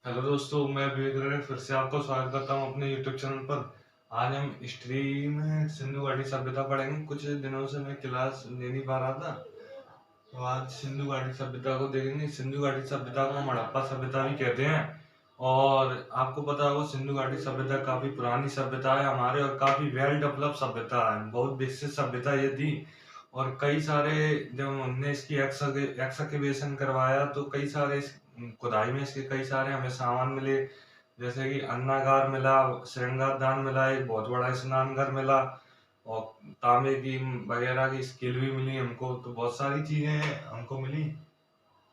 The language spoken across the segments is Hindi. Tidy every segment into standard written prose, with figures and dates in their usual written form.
हेलो दोस्तों, मैं विवेक फिर से आपको स्वागत करता हूँ अपने यूट्यूब चैनल पर। आज हम हिस्ट्री में सिंधु घाटी सभ्यता पढ़ेंगे। कुछ दिनों से मैं क्लास ले नहीं पा रहा था, तो आज सिंधु घाटी सभ्यता को देखेंगे। सिंधु घाटी सभ्यता को हम हड़प्पा सभ्यता भी कहते हैं। और आपको पता होगा सिंधु घाटी सभ्यता काफी पुरानी सभ्यता है हमारे, और काफी वेल डेवलप सभ्यता है, बहुत विकसित सभ्यता ये थी। और कई सारे जब हमने इसकी एक्सकवेशन करवाया तो कई सारे खुदाई में इसके कई सारे हमें सामान मिले, जैसे कि अन्नागार मिला, श्रृंगार दान मिला, एक बहुत बड़ा स्नानघर मिला, और तांबे की वगैरह की स्किल भी मिली हमको। तो बहुत सारी चीजें हमको मिली,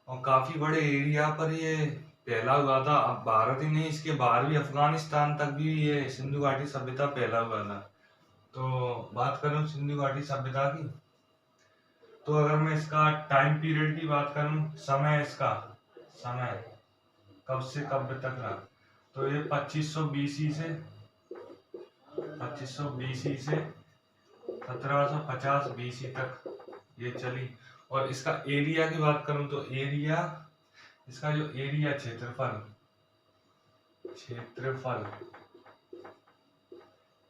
और काफी बड़े एरिया पर ये फैला हुआ था। अब भारत ही नहीं, इसके बाहर भी अफगानिस्तान तक भी ये सिंधु घाटी सभ्यता फैला हुआ था। तो बात करूं सिंधु घाटी सभ्यता की, तो अगर मैं इसका टाइम पीरियड की बात करूं, समय कब से कब तक रहा, तो ये 2520 से 1750 बीसी तक ये चली। और इसका एरिया की बात करूं तो इसका जो एरिया क्षेत्रफल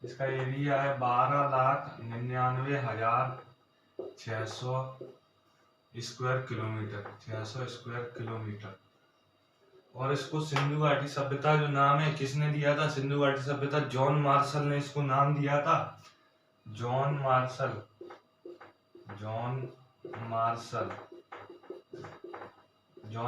इसका एरिया है 12,99,600 स्क्वायर किलोमीटर, 600 स्क्वायर किलोमीटर। और इसको सिंधु घाटी सभ्यता जो नाम है किसने दिया था? सिंधु घाटी सभ्यता जॉन मार्शल ने इसको नाम दिया था। जॉन मार्शल जॉन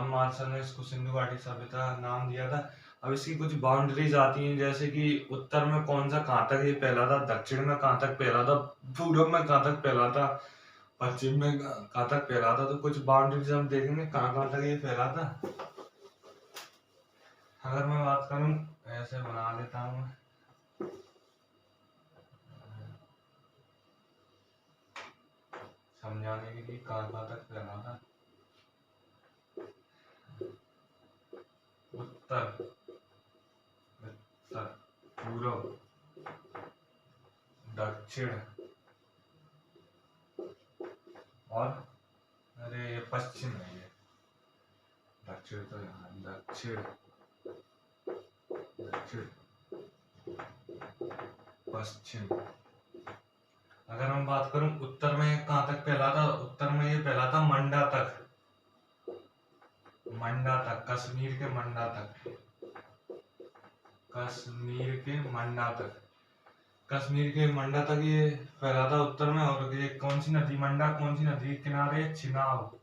मार्शल ने इसको सिंधु घाटी सभ्यता नाम दिया था। अब इसकी कुछ बाउंड्रीज आती हैं, जैसे कि उत्तर में कौन सा कहाँ तक ये फैला था, दक्षिण में कहाँ तक फैला था, पूर्व में कहाँ तक फैला था, पश्चिम में कहाँ तक फैला था। तो कुछ बाउंड्रीज हम देखेंगे कहाँ कहाँ तक ये फैला था। अगर मैं बात करूं, ऐसे बना लेता हूं समझाने के लिए कहाँ कहाँ तक फैला था। उत्तर, पूर्व, दक्षिण और अरे पश्चिम है ये। दक्षिण तो यहाँ, दक्षिण पश्चिम। अगर मैं बात करूं उत्तर में कहाँ तक फैला था, उत्तर में ये फैला था मंडा तक, कश्मीर के मंडा तक, कश्मीर के मंडा तक ये फैला था उत्तर में। और ये कौन सी नदी के किनारे? चिनाब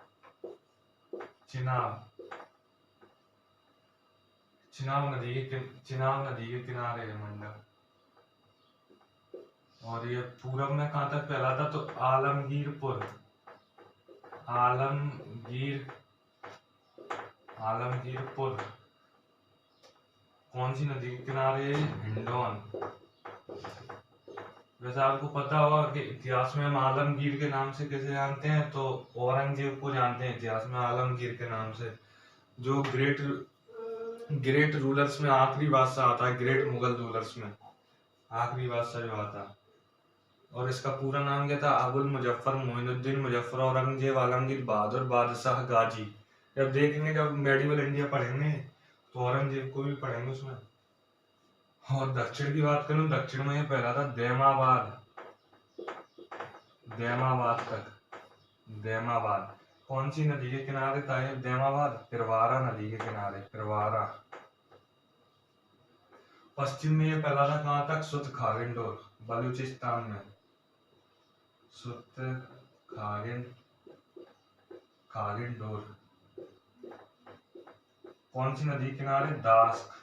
नदी के किनारे है मंडा। और ये पूरब में कहाँ तक फैला था? तो आलमगीरपुर कौन सी नदी के किनारे? हिंडौन। वैसे आपको पता होगा कि इतिहास में हम आलमगीर के नाम से कैसे जानते हैं, तो औरंगजेब को जानते हैं इतिहास में आलमगीर के नाम से, जो ग्रेट रूलर्स में आखिरी बादशाह आता है, ग्रेट मुगल रूलर्स में आखिरी बादशाह जो आता है। और इसका पूरा नाम क्या था? अबुल मुजफ्फर मोइनुद्दीन मुजफ्फर औरंगजेब आलमगीर बहादुर बादशाह गाजी। जब देखेंगे, जब मेडिवल इंडिया पढ़ेंगे तो औरंगजेब को भी पढ़ेंगे उसमें। और दक्षिण की बात करूं, दक्षिण में ये पहला था दैमाबाद। कौन सी नदी के किनारे था ये दैमाबाद? पिरवारा नदी के किनारे, पिरवारा। पश्चिम में ये फैला था कहाँ तक? सुत खागिनडोर, बलूचिस्तान में। खागिनडोर कौन सी नदी किनारे? दास्क।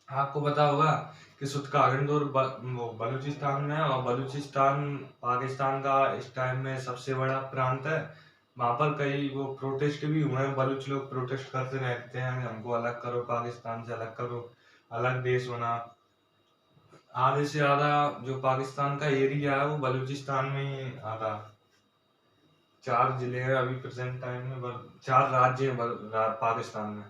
आपको पता होगा कि सुत खागिनडोर बलूचिस्तान में है, और बलूचिस्तान पाकिस्तान का इस टाइम में सबसे बड़ा प्रांत है। वहां पर कई वो प्रोटेस्ट भी हुए हैं, बलूच लोग प्रोटेस्ट करते रहते हैं, हमको अलग करो, पाकिस्तान से अलग करो, अलग देश बना। आधे से ज्यादा जो पाकिस्तान का एरिया है वो बलूचिस्तान में ही आता। 4 जिले हैं अभी प्रेजेंट टाइम में, 4 राज्य हैं पाकिस्तान में।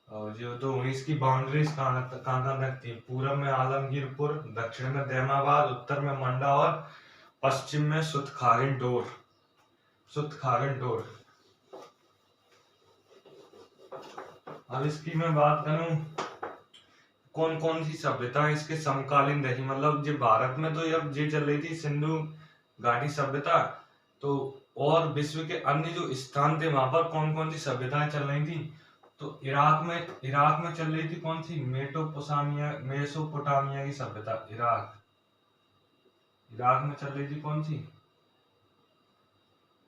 और जो तो इसकी बाउंड्रीज कहाँ कहाँ तक थी? पूरब में आलमगीरपुर, दक्षिण में दैमाबाद, उत्तर में मंडा और पश्चिम में सुत खागिनडोर। अब इसकी मैं बात करूं कौन कौन सी सभ्यता इसके समकालीन रही, मतलब जो भारत में तो अब ये चल रही थी सिंधु घाटी सभ्यता, तो और विश्व के अन्य जो स्थान थे वहां पर कौन कौन सी सभ्यताएं चल रही थी। तो इराक में चल रही थी कौन सी, मेसोपोटामिया की सभ्यता। इराक में चल रही थी कौन सी,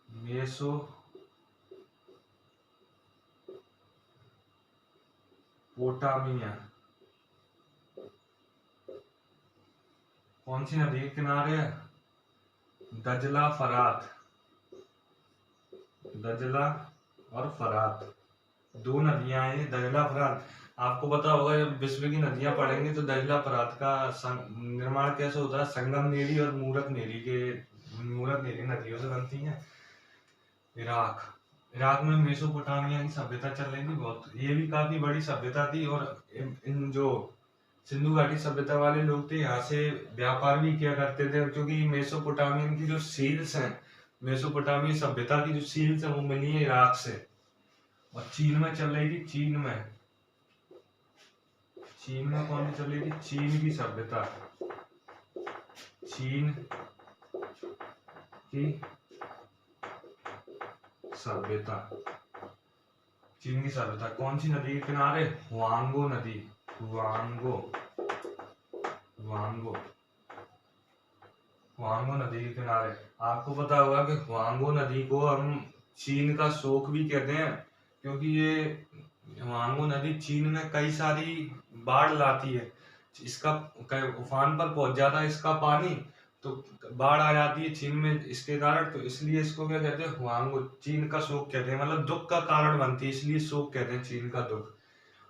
मेसोपोटामिया। कौन सी नदी के किनारे है, दजला फरात। दजला और फरात दो नदियां हैं, दजला फरात। आपको पता होगा जब विश्व की नदियां पढ़ेंगे तो दजला फरात का निर्माण कैसे होता है, संगम नेरी और मूरत नेरी नदियों से बनती हैं। इराक में मेसोपोटामिया की सभ्यता चल रही थी बहुत, ये भी काफी बड़ी सभ्यता थी। और इन जो सिंधु घाटी सभ्यता वाले लोग थे यहाँ से व्यापार भी किया करते थे, क्योंकि मेसोपोटामियन की जो सील्स हैं, मेसोपोटामिया सभ्यता की जो सील्स हैं वो मिली है इराक से। और चीन में चल रही थी, चीन में कौन सी चल रही थी, चीन की सभ्यता। चीन की सभ्यता, चीन की सभ्यता कौन सी नदी के किनारे, हुआंगो नदी। हुआंगो नदी के किनारे। आपको पता होगा कि हुआंगो नदी को हम चीन का शोक भी कहते हैं, क्योंकि ये हुआंगो नदी चीन में कई सारी बाढ़ लाती है। इसका उफान पर पहुंच जाता है इसका पानी, तो बाढ़ आ जाती है चीन में इसके कारण, तो इसलिए इसको क्या कहते हैं, हुआंगो, चीन का शोक कहते हैं, मतलब दुख का कारण बनती है, इसलिए शोक कहते हैं, चीन का दुख।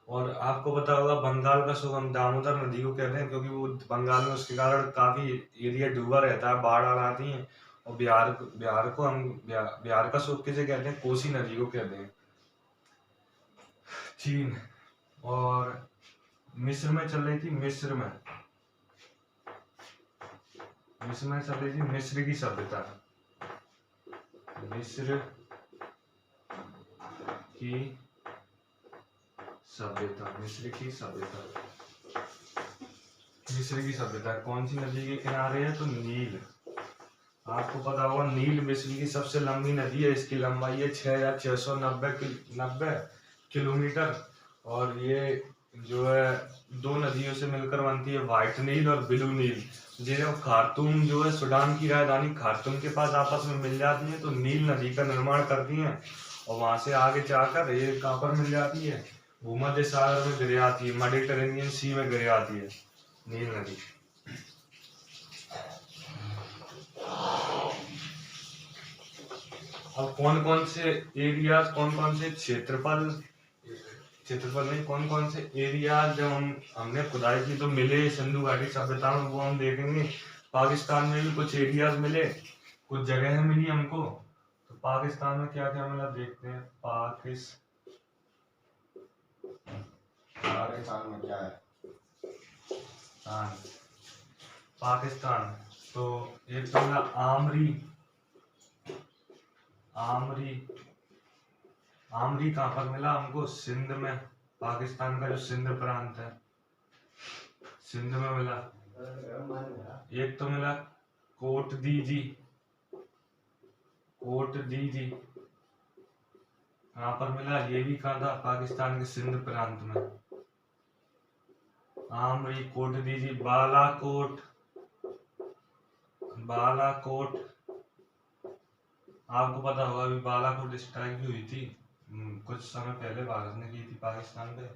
और आपको पता होगा बंगाल का शोक हम दामोदर नदी को कहते हैं, क्योंकि वो बंगाल में उसके कारण काफी एरिया डूबा रहता है, बाढ़ आ जाती है। और बिहार का शोक किसे कहते हैं, कोसी नदी को कहते हैं। चीन और मिस्र में चल रही थी, मिस्र में चल रही थी मिस्र की सभ्यता। मिस्र की सभ्यता कौन सी नदी के किनारे है, तो नील। आपको पता होगा नील विश्व की सबसे लंबी नदी है, इसकी लंबाई है 6,690 किलोमीटर। और ये जो है दो नदियों से मिलकर बनती है, व्हाइट नील और ब्लू नील। जिन्हें खार्तूम जो है सूडान की राजधानी खार्तूम के पास आपस में मिल जाती है, तो नील नदी का निर्माण करती हैं। और वहां से आगे जाकर ये कहाँ पर मिल जाती है, भूमध्य सागर में गिर जाती है, मेडिटेरेनियन सी में गिर जाती है नील नदी। अब कौन कौन से क्षेत्रफल नहीं, कौन कौन से एरियाज जब हमने खुदाई की तो मिले सिंधु घाटी सभ्यता में, वो हम देखेंगे। पाकिस्तान में भी कुछ एरियाज मिले, कुछ जगह मिली हमको। तो पाकिस्तान में क्या क्या मिला देखते हैं। पाकिस्तान में क्या है, पाकिस्तान तो एक तो मिला आमरी कहाँ पर मिला हमको, सिंध में। पाकिस्तान का जो सिंध प्रांत है, सिंध में मिला। एक तो मिला कोट दीजी कहाँ पर मिला, ये भी कहाँ था, पाकिस्तान के सिंध प्रांत में। आमरी, कोट दीजी, बालाकोट। आपको पता होगा अभी बालाकोट स्ट्राइक भी हुई थी कुछ समय पहले, भारत ने की थी पाकिस्तान पे।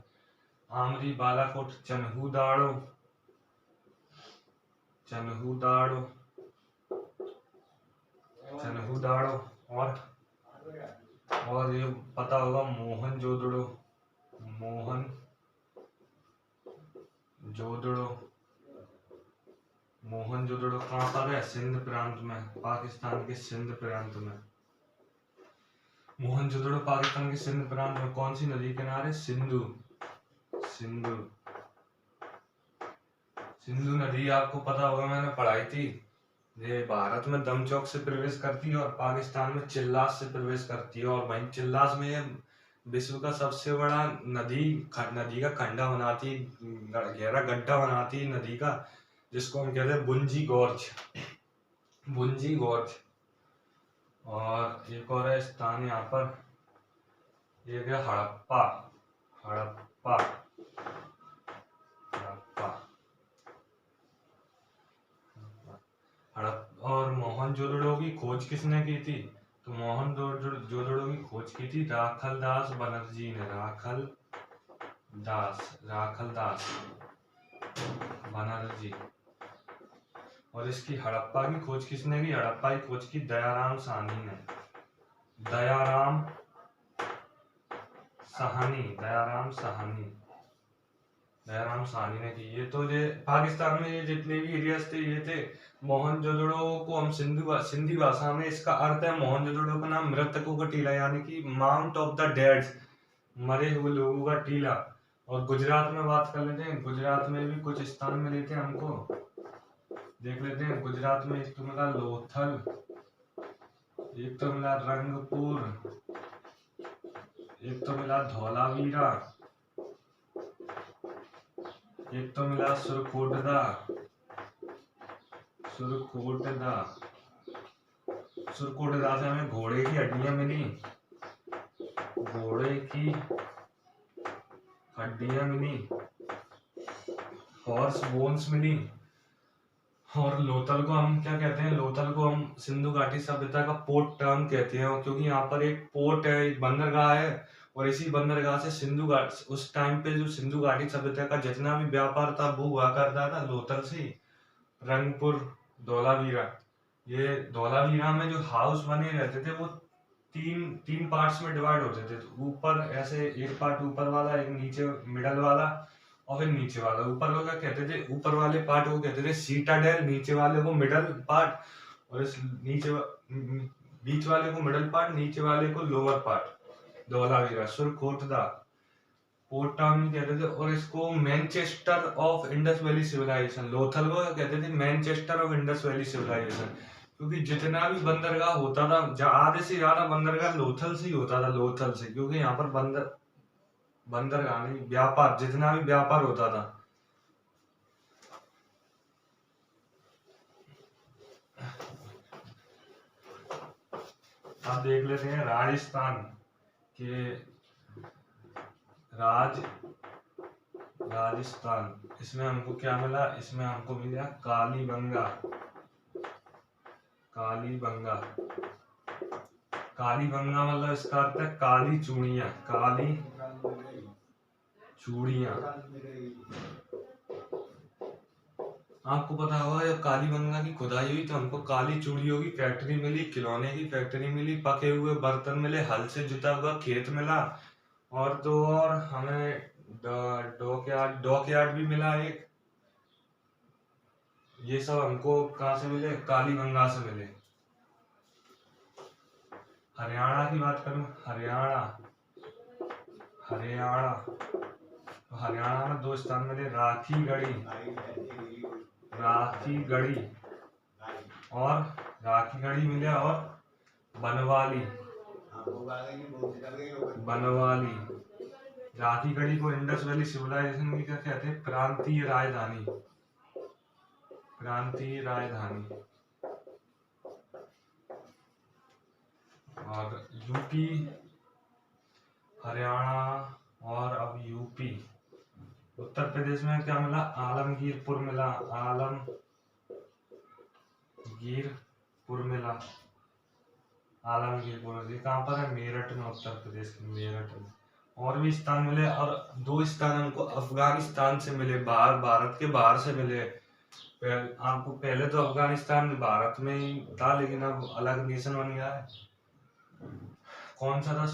आमरी, बालाकोट, चन्हू दाड़ो और ये पता होगा मोहनजोदड़ो कहाँ पर है, सिंध प्रांत में, पाकिस्तान के सिंध प्रांत में। मोहनजोदड़ो पाकिस्तान के सिंध प्रांत में कौन सी नदी किनारे, सिंधु नदी। आपको पता होगा मैंने पढ़ाई थी, ये भारत में दमचौक से प्रवेश करती है और पाकिस्तान में चिल्लास से प्रवेश करती है। और वहीं चिल्लास में विश्व का सबसे बड़ा नदी का कंडा बनाती, गहरा गड्ढा बनाती नदी का, जिसको हम कहते हैं बुंजी गॉर्ज। बुंजी गॉर्ज। और एक और है स्थान यहाँ पर, ये क्या, हड़प्पा। हड़प्पा। हड़प्पा। और मोहनजोदड़ो की खोज किसने की थी? तो मोहनजोदड़ो की खोज की थी राखलदास बनर्जी ने। राखलदास बनर्जी। और इसकी हड़प्पा की खोज किसने की? हड़प्पा की खोज की दयाराम साहनी ने। दयाराम साहनी ने की। ये तो ये पाकिस्तान में ये जितने भी एरियाज थे ये थे। मोहनजोदड़ो को हम सिंधी भाषा में इसका अर्थ है, मोहनजोदड़ो का नाम मृतकों का टीला, यानी कि माउंट ऑफ द डेड, मरे हुए लोगों का टीला। और गुजरात में बात कर लेते हैं, गुजरात में भी कुछ स्थान मिले थे हमको, देख लेते हैं। गुजरात में एक तो मिला लोथल, एक तो मिला रंगपुर, एक तो मिला धौलावीरा, एक तो मिला सुरकोटदा। सुरकोटदा से हमें घोड़े की हड्डियां मिली, हॉर्स बोन्स मिली। और लोथल को हम क्या कहते हैं? लोथल को हम सिंधु घाटी सभ्यता का पोर्ट टर्म कहते हैं, क्योंकि यहाँ पर एक पोर्ट है, एक बंदरगाह है। और इसी बंदरगाह से उस टाइम पे जो सिंधु घाटी सभ्यता का जितना भी व्यापार था वो हुआ करता था लोथल से। रंगपुर, धौलावीरा, ये धौलावीरा में जो हाउस बने रहते थे वो तीन पार्ट्स में डिवाइड होते थे। तो ऊपर ऐसे एक पार्ट ऊपर वाला, एक नीचे मिडल वाला, और फिर नीचे वाला। ऊपर को क्या कहते थे? ऊपर वाले पार्ट को कहते थे सीटाडेल, नीचे वाले को मिडल पार्ट, और इस बीच वाले को मिडल पार्ट, नीचे वाले को lower part. Dholavira, Surkotada port town कहते थे। और इसको Manchester of Indus valley civilisation, Lothal को कहते थे Manchester of Indus valley civilisation, क्योंकि जितना भी बंदरगाह होता था, आधे से ज्यादा बंदरगाह लोथल से ही होता था। लोथल से, क्योंकि यहाँ पर बंदरगाह नहीं, व्यापार, जितना भी व्यापार होता था। अब देख लेते हैं राजस्थान के राजस्थान। इसमें हमको क्या मिला? इसमें हमको मिला कालीबंगा। कालीबंगा मतलब इसका अर्थ है काली चूड़ियां। आपको पता होगा जब कालीबंगा की खुदाई हुई तो हमको काली चूड़ियों की फैक्ट्री मिली, खिलौने की फैक्ट्री मिली, पके हुए बर्तन मिले, हल से जुता हुआ खेत मिला, और तो और हमें डॉकयार्ड भी मिला एक। ये सब हमको कहाँ से मिले? कालीबंगा से मिले। हरियाणा की बात करूं, हरियाणा में दो स्थान मिले, राखीगढ़ी मिले, और बनवाली। राखीगढ़ी को इंडस वैली सिविलाइजेशन की क्या कहते हैं? प्रांतीय राजधानी। और यूपी, हरियाणा और अब यूपी। उत्तर प्रदेश में क्या मिला? आलमगीरपुर मिला। आलमगीरपुर ये कहाँ पर है? मेरठ में, उत्तर प्रदेश के मेरठ में। और भी स्थान मिले, और दो स्थान हमको अफगानिस्तान से मिले, भारत के बाहर से मिले। आपको पहले तो अफगानिस्तान भारत में ही था, लेकिन अब अलग नेशन बन गया है। कौन सा था?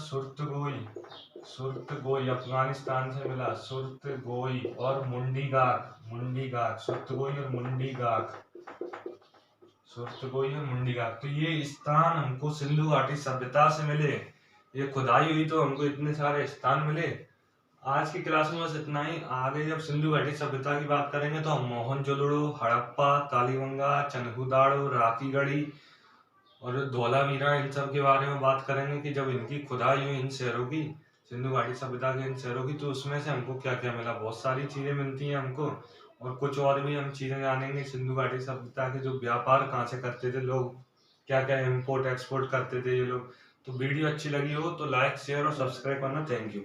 सुर्तगोई अफगानिस्तान से मिला। सुर्तगोई और मुंडीगाक। तो ये स्थान हमको सिंधु घाटी सभ्यता से मिले। ये खुदाई हुई तो हमको इतने सारे स्थान मिले। आज की क्लास में बस इतना ही। आगे जब सिंधु घाटी सभ्यता की बात करेंगे तो हम मोहनजोदड़ो, हड़प्पा, कालीबंगा, चनहुदाड़ो, राखीगढ़ी और धौलावीरा, इन सब के बारे में बात करेंगे कि जब इनकी खुदाई हुई इन शहरों की, सिंधु घाटी सभ्यता के इन शहरों की, तो उसमें से हमको क्या क्या मिला, बहुत सारी चीजें मिलती हैं हमको। और कुछ और भी हम चीजें जानेंगे सिंधु घाटी सभ्यता के, जो व्यापार कहाँ से करते थे लोग, क्या क्या इम्पोर्ट एक्सपोर्ट करते थे ये लोग। तो वीडियो अच्छी लगी हो तो लाइक शेयर और सब्सक्राइब करना। Thank you.